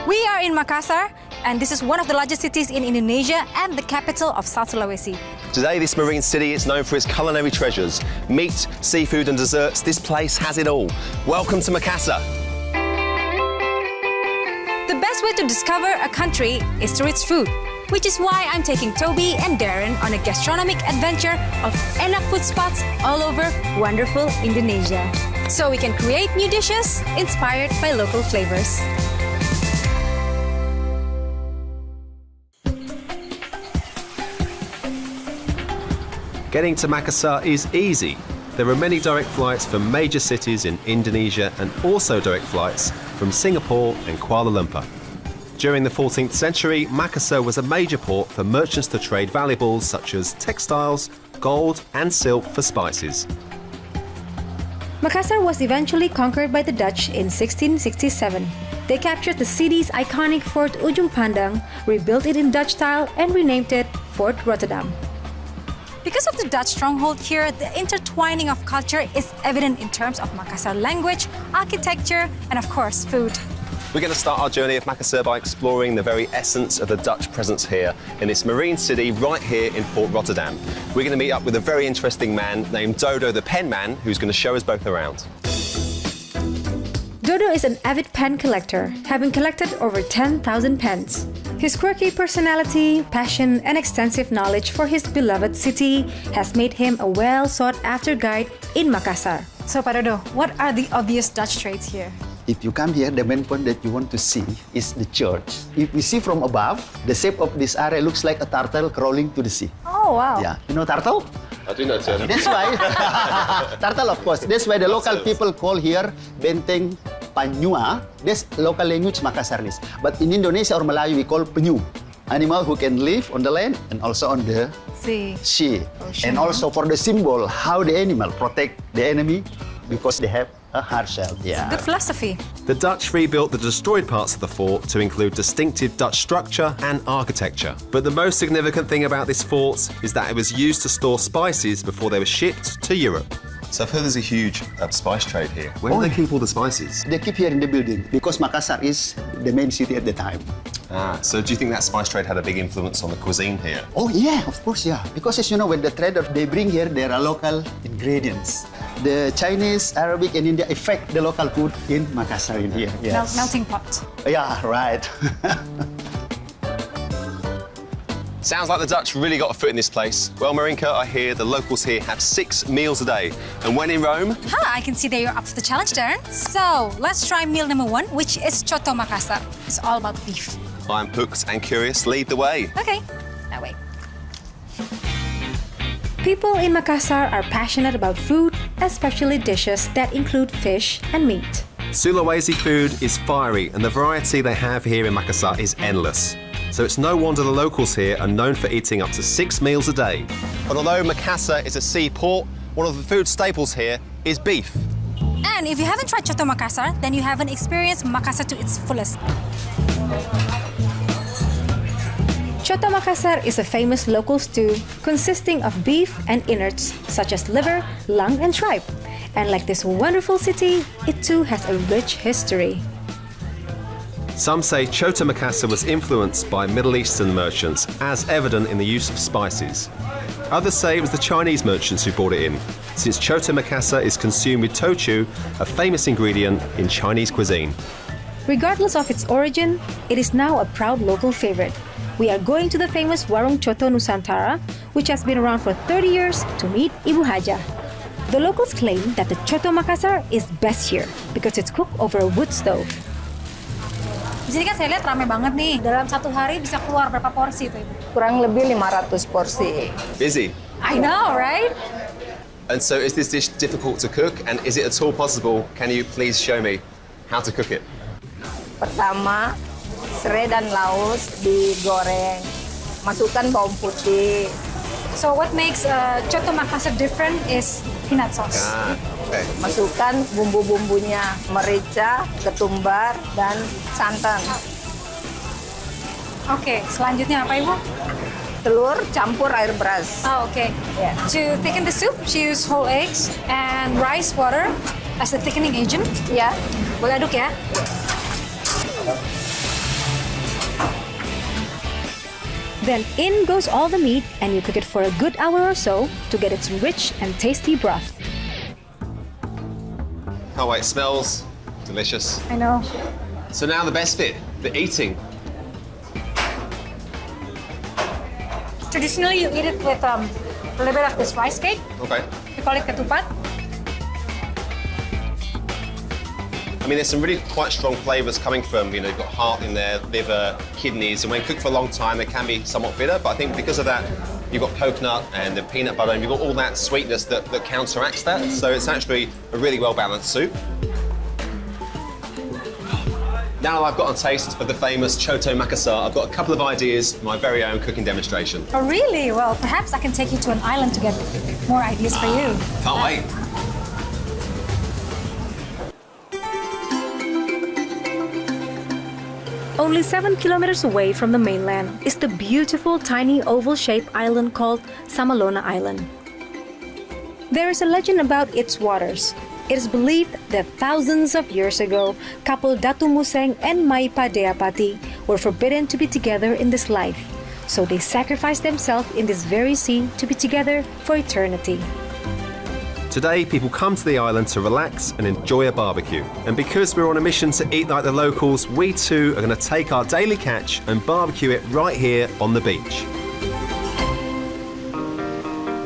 We are in Makassar, and this is one of the largest cities in Indonesia and the capital of South Sulawesi. Today, this marine city is known for its culinary treasures. Meat, seafood and desserts, this place has it all. Welcome to Makassar. The best way to discover a country is through its food, which is why I'm taking Toby and Darren on a gastronomic adventure of enak food spots all over wonderful Indonesia. So we can create new dishes inspired by local flavors. Getting to Makassar is easy. There are many direct flights from major cities in Indonesia and also direct flights from Singapore and Kuala Lumpur. During the 14th century, Makassar was a major port for merchants to trade valuables such as textiles, gold and silk for spices. Makassar was eventually conquered by the Dutch in 1667. They captured the city's iconic Fort Ujung Pandang, rebuilt it in Dutch style and renamed it Fort Rotterdam. Because of the Dutch stronghold here, the intertwining of culture is evident in terms of Makassar language, architecture, and of course, food. We're going to start our journey of Makassar by exploring the very essence of the Dutch presence here in this marine city right here in Fort Rotterdam. We're going to meet up with a very interesting man named Dodo the Pen Man, who's going to show us both around. Dodo is an avid pen collector, having collected over 10,000 pens. His quirky personality, passion, and extensive knowledge for his beloved city has made him a well-sought-after guide in Makassar. So, Pak Dodo, what are the obvious Dutch traits here? If you come here, the main point that you want to see is the church. If you see from above, the shape of this area looks like a turtle crawling to the sea. Oh, wow. Yeah, you know turtle? I do know turtle. That's why, turtle of course, that's why the local people call here Benteng Panyua. That's local language Makassaris. But in Indonesia or Melayu, we call penyu. Animal who can live on the land and also on the sea. And also for the symbol, how the animal protect the enemy because they have a hard shell. Yeah. Good philosophy. The Dutch rebuilt the destroyed parts of the fort to include distinctive Dutch structure and architecture. But the most significant thing about this fort is that it was used to store spices before they were shipped to Europe. So I've heard there's a huge spice trade here. Where do they keep all the spices? They keep here in the building because Makassar is the main city at the time. So do you think that spice trade had a big influence on the cuisine here? Oh yeah, of course, yeah. Because as you know, when the trader they bring here, there are local ingredients. The Chinese, Arabic, and India affect the local food in Makassar in here. Yes. Melting pot. Yeah, right. Sounds like the Dutch really got a foot in this place. Well, Marinka, I hear the locals here have 6 meals a day. And when in Rome... I can see that you're up for the challenge, Darren. So, let's try meal number 1, which is Coto Makassar. It's all about beef. I'm hooked and curious. Lead the way. Okay, that way. People in Makassar are passionate about food, especially dishes that include fish and meat. Sulawesi food is fiery and the variety they have here in Makassar is endless. So it's no wonder the locals here are known for eating up to 6 meals a day. But although Makassar is a seaport, one of the food staples here is beef. And if you haven't tried Coto Makassar, then you haven't experienced Makassar to its fullest. Coto Makassar is a famous local stew consisting of beef and innards such as liver, lung, and tripe. And like this wonderful city, it too has a rich history. Some say Coto Makassar was influenced by Middle Eastern merchants, as evident in the use of spices. Others say it was the Chinese merchants who brought it in, since Coto Makassar is consumed with tochu, a famous ingredient in Chinese cuisine. Regardless of its origin, it is now a proud local favorite. We are going to the famous Warung Coto Nusantara, which has been around for 30 years, to meet Ibu Haja. The locals claim that the Coto Makassar is best here because it's cooked over a wood stove. Di sini kan saya lihat ramai banget nih. Dalam satu hari bisa keluar berapa porsi itu, Ibu? Kurang lebih 500 porsi. Busy. I know, right? And so is this dish difficult to cook? And is it at all possible? Can you please show me how to cook it? Pertama, serai dan laos digoreng. Masukkan bawang putih. So what makes Coto Makassar different is peanut sauce. Okay. Masukkan bumbu-bumbunya, merica, ketumbar, dan santan. Oke, selanjutnya apa, Ibu? Telur campur air beras. Oh, okay. Yeah. To thicken the soup, she used whole eggs and rice water as a thickening agent. Ya. Boleh aduk ya? Then in goes all the meat and you cook it for a good hour or so to get its rich and tasty broth. Oh wait, it smells delicious. I know. So now the best bit, the eating. Traditionally, you eat it with a little bit of this rice cake. Okay. We call it ketupat. I mean, there's some really quite strong flavours coming from, you know, you've got heart in there, liver, kidneys, and when cooked for a long time, they can be somewhat bitter, but I think because of that, you've got coconut and the peanut butter, and you've got all that sweetness that counteracts that, so it's actually a really well-balanced soup. Now I've got a taste of the famous Choto Makassar, I've got a couple of ideas for my very own cooking demonstration. Oh, really? Well, perhaps I can take you to an island to get more ideas for you. Can't wait. Only 7 kilometers away from the mainland is the beautiful tiny oval-shaped island called Samalona Island. There is a legend about its waters. It is believed that thousands of years ago, couple Datu Museng and Maipa Deapati were forbidden to be together in this life. So they sacrificed themselves in this very sea to be together for eternity. Today, people come to the island to relax and enjoy a barbecue. And because we're on a mission to eat like the locals, we too are going to take our daily catch and barbecue it right here on the beach.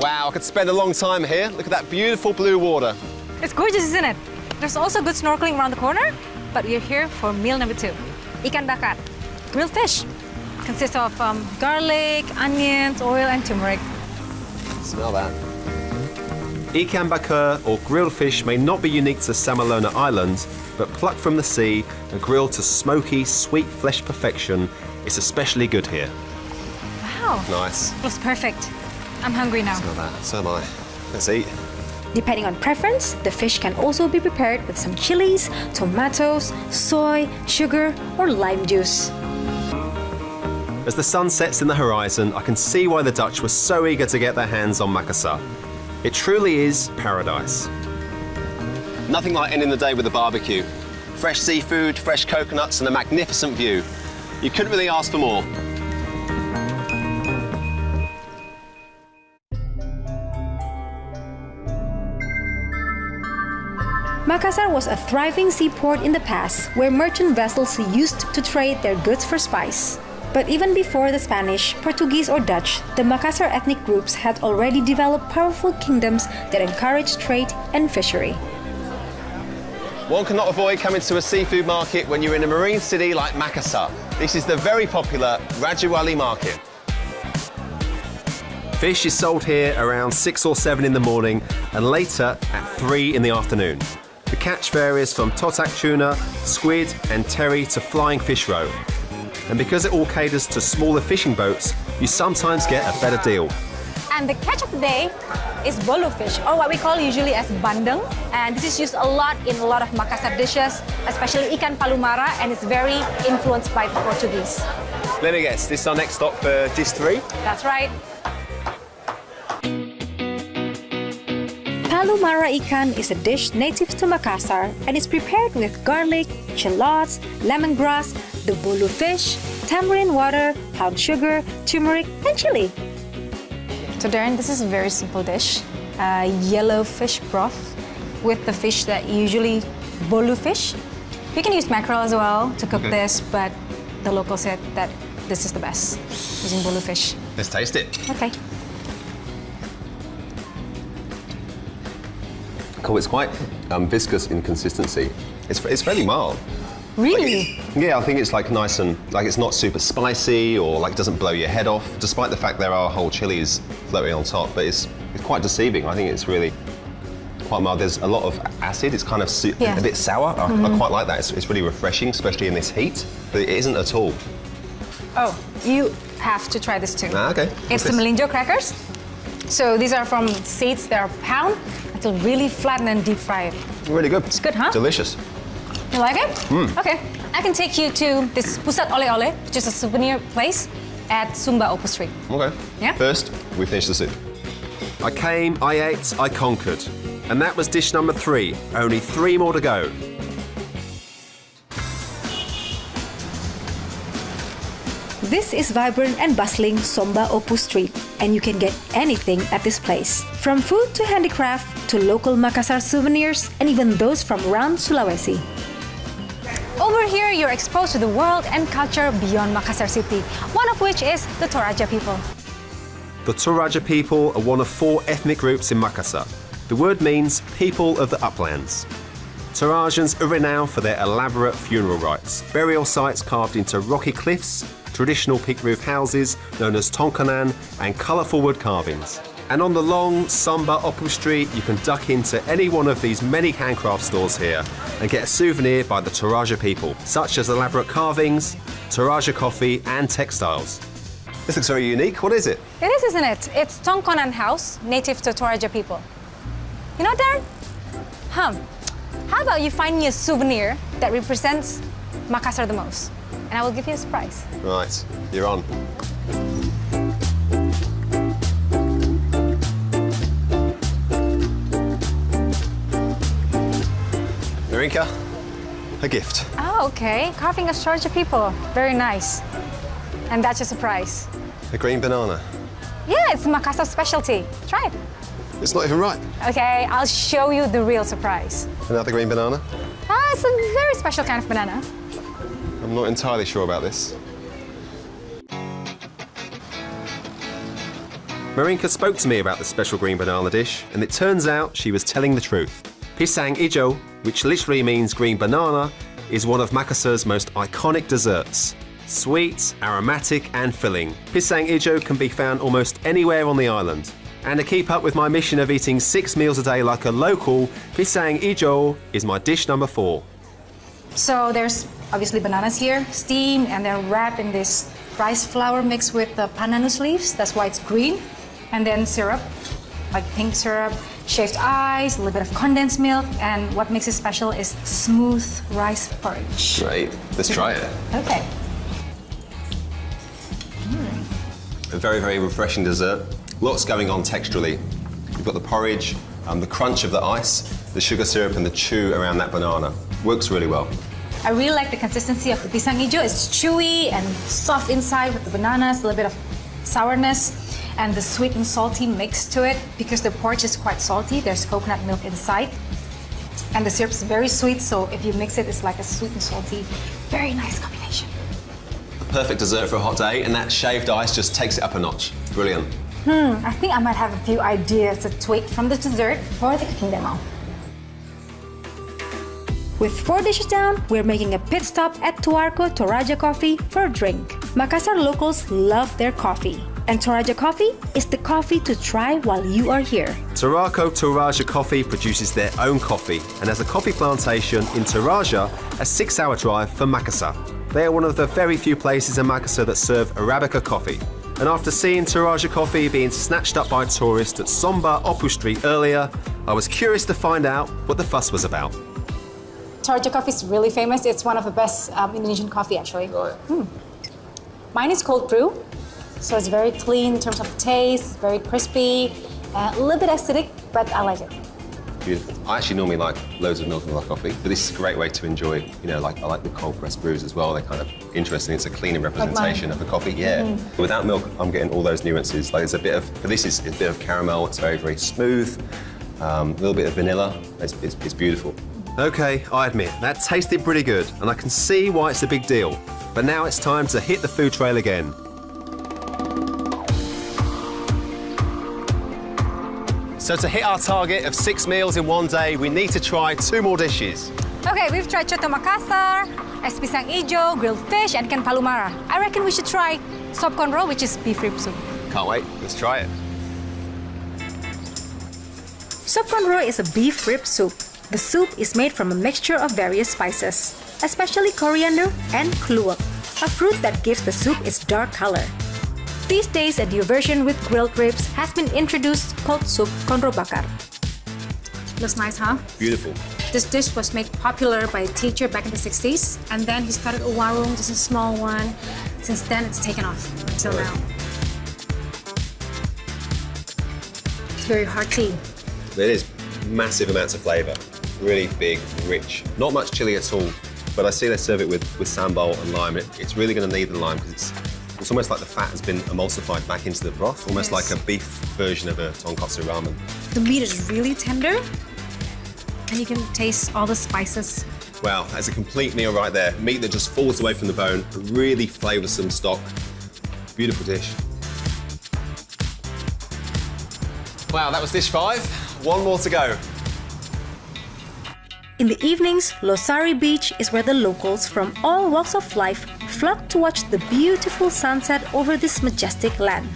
Wow, I could spend a long time here. Look at that beautiful blue water. It's gorgeous, isn't it? There's also good snorkeling around the corner, but we're here for meal number 2. Ikan bakar, grilled fish. Consists of garlic, onions, oil, and turmeric. Smell that. Ikan bakar, or grilled fish, may not be unique to Samalona Island, but plucked from the sea and grilled to smoky, sweet flesh perfection, it's especially good here. Wow. Nice. Looks perfect. I'm hungry now. Smell that. So am I. Let's eat. Depending on preference, the fish can also be prepared with some chilies, tomatoes, soy, sugar, or lime juice. As the sun sets in the horizon, I can see why the Dutch were so eager to get their hands on Makassar. It truly is paradise. Nothing like ending the day with a barbecue. Fresh seafood, fresh coconuts, and a magnificent view. You couldn't really ask for more. Makassar was a thriving seaport in the past where merchant vessels used to trade their goods for spice. But even before the Spanish, Portuguese, or Dutch, the Makassar ethnic groups had already developed powerful kingdoms that encouraged trade and fishery. One cannot avoid coming to a seafood market when you're in a marine city like Makassar. This is the very popular Rajawali market. Fish is sold here around 6 or 7 in the morning and later at 3 in the afternoon. The catch varies from totak tuna, squid and teri to flying fish roe. And because it all caters to smaller fishing boats, you sometimes get a better deal. And the catch of the day is bolu fish, or what we call usually as bandeng. And this is used a lot in a lot of Makassar dishes, especially ikan palumara, and it's very influenced by the Portuguese. Let me guess, this is our next stop for dish 3? That's right. Palumara ikan is a dish native to Makassar and is prepared with garlic, shallots, lemongrass, the bolu fish, tamarind water, brown sugar, turmeric, and chili. So Darren, this is a very simple dish. Yellow fish broth with the fish that usually bolu fish. You can use mackerel as well to cook this, but the locals said that this is the best, using bolu fish. Let's taste it. Okay. Cool, it's quite viscous in consistency. It's fairly mild. Really? Yeah, I think it's like nice and, like it's not super spicy or like doesn't blow your head off, despite the fact there are whole chilies floating on top, but it's quite deceiving. I think it's really quite mild. There's a lot of acid, it's kind of a bit sour. I quite like that, it's really refreshing, especially in this heat, but it isn't at all. Oh, you have to try this too. Ah, okay. It's the melinjo crackers. So these are from seeds that are pound until really flatten and deep fried. Really good. It's good, huh? Delicious. You like it? Okay. I can take you to this Pusat Ole Ole, which is a souvenir place at Sumba Opo Street. Okay. Yeah? First, we finish the soup. I came, I ate, I conquered. And that was dish number 3. Only 3 more to go. This is vibrant and bustling Somba Opu Street, and you can get anything at this place. From food to handicraft to local Makassar souvenirs and even those from around Sulawesi. Over here, you're exposed to the world and culture beyond Makassar city, one of which is the Toraja people. The Toraja people are one of 4 ethnic groups in Makassar. The word means people of the uplands. Torajans are renowned for their elaborate funeral rites, burial sites carved into rocky cliffs, traditional peak roof houses known as tonkanan, and colourful wood carvings. And on the long Somba Opu Street, you can duck into any one of these many handcraft stores here and get a souvenir by the Toraja people, such as elaborate carvings, Toraja coffee, and textiles. This looks very unique. What is it? It is, isn't it? It's Tongkonan House, native to Toraja people. You know, Darren? How about you find me a souvenir that represents Makassar the most? And I will give you a surprise. Right, you're on. Marinka, a gift. Oh, okay. Carving of Toraja people. Very nice. And that's your surprise. A green banana. Yeah, it's Makassar specialty. Try it. It's not even ripe. Okay, I'll show you the real surprise. Another green banana? It's a very special kind of banana. I'm not entirely sure about this. Marinka spoke to me about the special green banana dish, and it turns out she was telling the truth. Pisang ijo, which literally means green banana, is one of Makassar's most iconic desserts. Sweet, aromatic and filling, Pisang ijo can be found almost anywhere on the island. And to keep up with my mission of eating 6 meals a day like a local, Pisang ijo is my dish number 4. So there's obviously bananas here, steamed, and they're wrapped in this rice flour mixed with the pandanus leaves. That's why it's green. And then syrup, like pink syrup, shaved ice, a little bit of condensed milk, and what makes it special is smooth rice porridge. Great. Let's try it. Okay. A very, very refreshing dessert. Lots going on texturally. You've got the porridge, the crunch of the ice, the sugar syrup, and the chew around that banana. Works really well. I really like the consistency of the pisang hijau. It's chewy and soft inside with the bananas, a little bit of sourness, and the sweet and salty mix to it. Because the porridge is quite salty, there's coconut milk inside. And the syrup's very sweet, so if you mix it, it's like a sweet and salty. Very nice combination. The perfect dessert for a hot day, and that shaved ice just takes it up a notch. Brilliant. I think I might have a few ideas to tweak from the dessert for the cooking demo. With 4 dishes down, we're making a pit stop at Tuarco Toraja Coffee for a drink. Makassar locals love their coffee, and Toraja Coffee is the coffee to try while you are here. Tuarco Toraja Coffee produces their own coffee and has a coffee plantation in Toraja, a 6-hour drive from Makassar. They are one of the very few places in Makassar that serve Arabica coffee. And after seeing Toraja Coffee being snatched up by tourists at Somba Opu Street earlier, I was curious to find out what the fuss was about. Toraja coffee is really famous. It's one of the best Indonesian coffee, actually. Right. Mine is cold brew, so it's very clean in terms of taste, very crispy, a little bit acidic, but I like it. Beautiful. I actually normally like loads of milk in my coffee, but this is a great way to enjoy, you know, I like the cold pressed brews as well. They're kind of interesting. It's a cleaner representation of the coffee. Yeah. Without milk, I'm getting all those nuances. Like, it's a bit of, but this is a bit of caramel. It's very, very smooth. A little bit of vanilla. It's beautiful. Okay, I admit, that tasted pretty good, and I can see why it's a big deal. But now it's time to hit the food trail again. So to hit our target of 6 meals in one day, we need to try 2 more dishes. Okay, we've tried Coto Makassar, es pisang hijau, grilled fish, and ikan palumara. I reckon we should try sop konro, which is beef rib soup. Can't wait. Let's try it. Sop konro is a beef rib soup. The soup is made from a mixture of various spices, especially coriander and kluwak, a fruit that gives the soup its dark color. These days, a new version with grilled ribs has been introduced called soup konro bakar. Looks nice, huh? Beautiful. This dish was made popular by a teacher back in the 60s, and then he started a warung, just a small one. Since then, it's taken off until now. It's very hearty. It is massive amounts of flavour. Really big, rich. Not much chili at all, but I see they serve it with sambal and lime. It's really going to need the lime because It's almost like the fat has been emulsified back into the broth, almost like a beef version of a tonkatsu ramen. The meat is really tender, and you can taste all the spices. Wow, that's a complete meal right there. Meat that just falls away from the bone, a really flavoursome stock. Beautiful dish. Wow, that was dish 5. One more to go. In the evenings, Losari Beach is where the locals from all walks of life flock to watch the beautiful sunset over this majestic land.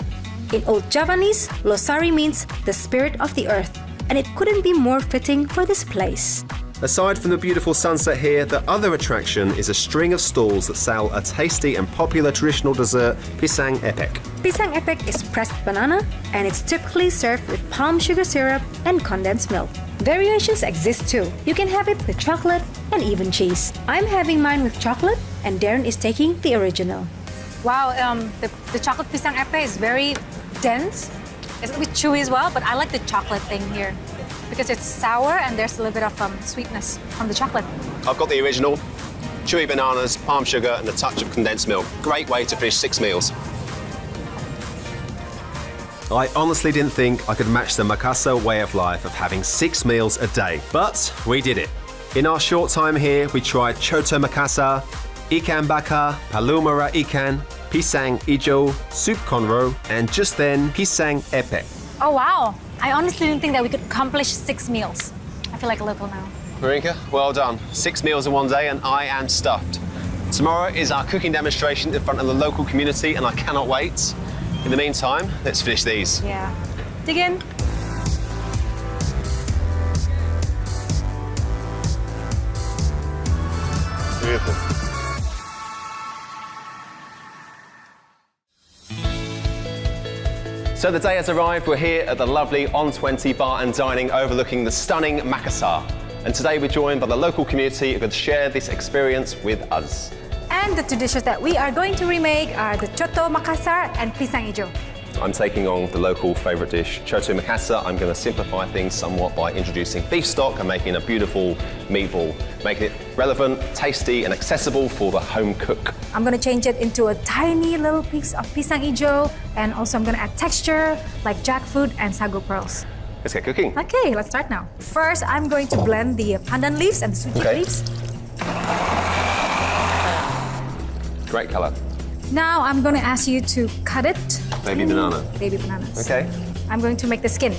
In Old Javanese, Losari means the spirit of the earth, and it couldn't be more fitting for this place. Aside from the beautiful sunset here, the other attraction is a string of stalls that sell a tasty and popular traditional dessert, pisang epek. Pisang epek is pressed banana, and it's typically served with palm sugar syrup and condensed milk. Variations exist too. You can have it with chocolate and even cheese. I'm having mine with chocolate, and Darren is taking the original. Wow, the chocolate pisang epek is very dense. It's a bit chewy as well, but I like the chocolate thing here because it's sour and there's a little bit of sweetness from the chocolate. I've got the original. Chewy bananas, palm sugar, and a touch of condensed milk. Great way to finish 6 meals. I honestly didn't think I could match the Makassar way of life of having 6 meals a day, but we did it. In our short time here, we tried Choto Makassar, ikan bakar, palumara ikan, pisang ijo, soup conro, and just then pisang epek. Oh wow, I honestly didn't think that we could accomplish 6 meals. I feel like a local now. Marinka, well done. 6 meals in one day and I am stuffed. Tomorrow is our cooking demonstration in front of the local community and I cannot wait. In the meantime, let's finish these. Yeah. Dig in. Beautiful. So the day has arrived. We're here at the lovely On 20 Bar and Dining overlooking the stunning Makassar. And today we're joined by the local community who could share this experience with us. And the 2 dishes that we are going to remake are the Choto Makassar and Pisang Ijo. I'm taking on the local favourite dish, Choto Makassar. I'm going to simplify things somewhat by introducing beef stock and making a beautiful meatball, making it relevant, tasty and accessible for the home cook. I'm going to change it into a tiny little piece of Pisang Ijo, and also I'm going to add texture like jackfruit and sago pearls. Let's get cooking. Okay, let's start now. First, I'm going to blend the pandan leaves and the suji leaves. Great colour. Now I'm going to ask you to cut it. Baby banana. Baby bananas. Okay. I'm going to make the skin.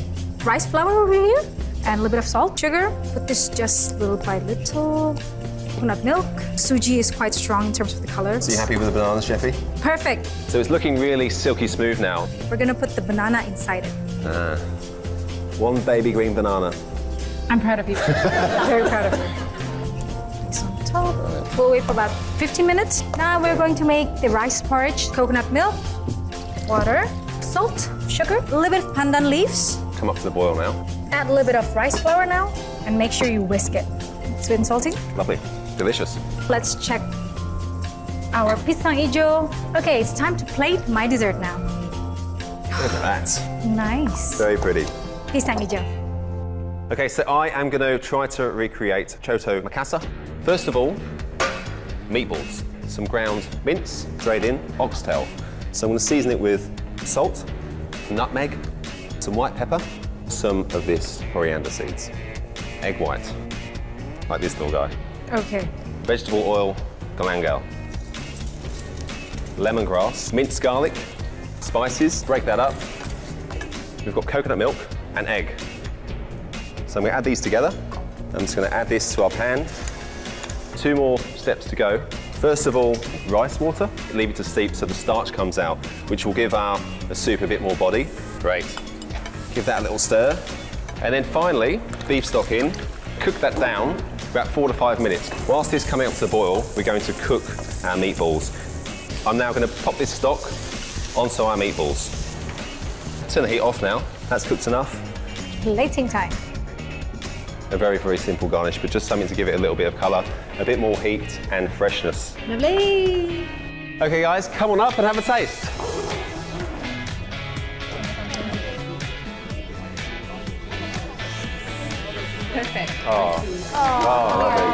Rice flour over here, and a little bit of salt, sugar. Put this just little by little. Coconut milk. Suji is quite strong in terms of the color. So you happy with the bananas, Jeffy? Perfect. So it's looking really silky smooth now. We're going to put the banana inside it. One baby green banana. I'm proud of you. Very proud of you. This on top. We'll wait for about 15 minutes. Now we're going to make the rice porridge. Coconut milk, water, salt, sugar, a little bit of pandan leaves. Come up to the boil now. Add a little bit of rice flour now, and make sure you whisk it. Sweet and salty. Lovely. Delicious. Let's check our pisang ijo. Okay, it's time to plate my dessert now. Look at that. Nice. Very pretty. Pisang ijo. Okay, so I am going to try to recreate Choto Makassar. First of all, meatballs. Some ground mince, straight in, oxtail. So I'm going to season it with salt, nutmeg, some white pepper, some of this coriander seeds, egg white, like this little guy. Okay. Vegetable oil, galangal, lemongrass, minced garlic, spices, break that up. We've got coconut milk and egg. So I'm going to add these together. I'm just going to add this to our pan. 2 more steps to go. First of all, rice water. Leave it to steep so the starch comes out, which will give the soup a bit more body. Great. Give that a little stir. And then finally, beef stock in. Cook that down about 4 to 5 minutes. Whilst this is coming up to the boil, we're going to cook our meatballs. I'm now going to pop this stock onto our meatballs. Turn the heat off now. That's cooked enough. Plating time. A very, very simple garnish, but just something to give it a little bit of colour, a bit more heat and freshness. Lovely. Okay guys, come on up and have a taste. Perfect. Oh, lovely.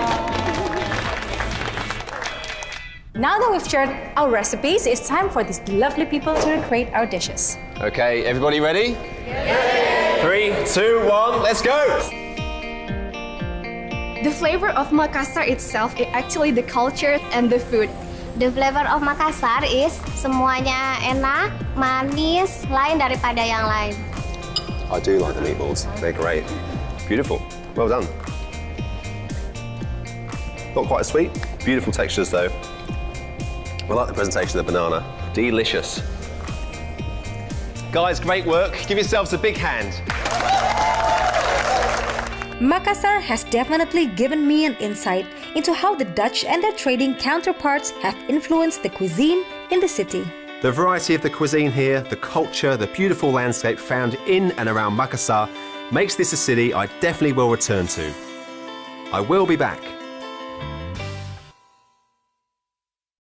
Now that we've shared our recipes, it's time for these lovely people to recreate our dishes. Okay, everybody ready? Yeah. 3, 2, 1, let's go! The flavor of Makassar itself is actually the culture and the food. The flavor of Makassar is semuanya enak, manis, lain daripada yang lain. I do like the meatballs, they're great. Beautiful, well done. Not quite as sweet, beautiful textures though. I like the presentation of the banana, delicious. Guys, great work, give yourselves a big hand. Makassar has definitely given me an insight into how the Dutch and their trading counterparts have influenced the cuisine in the city. The variety of the cuisine here, the culture, the beautiful landscape found in and around Makassar makes this a city I definitely will return to. I will be back.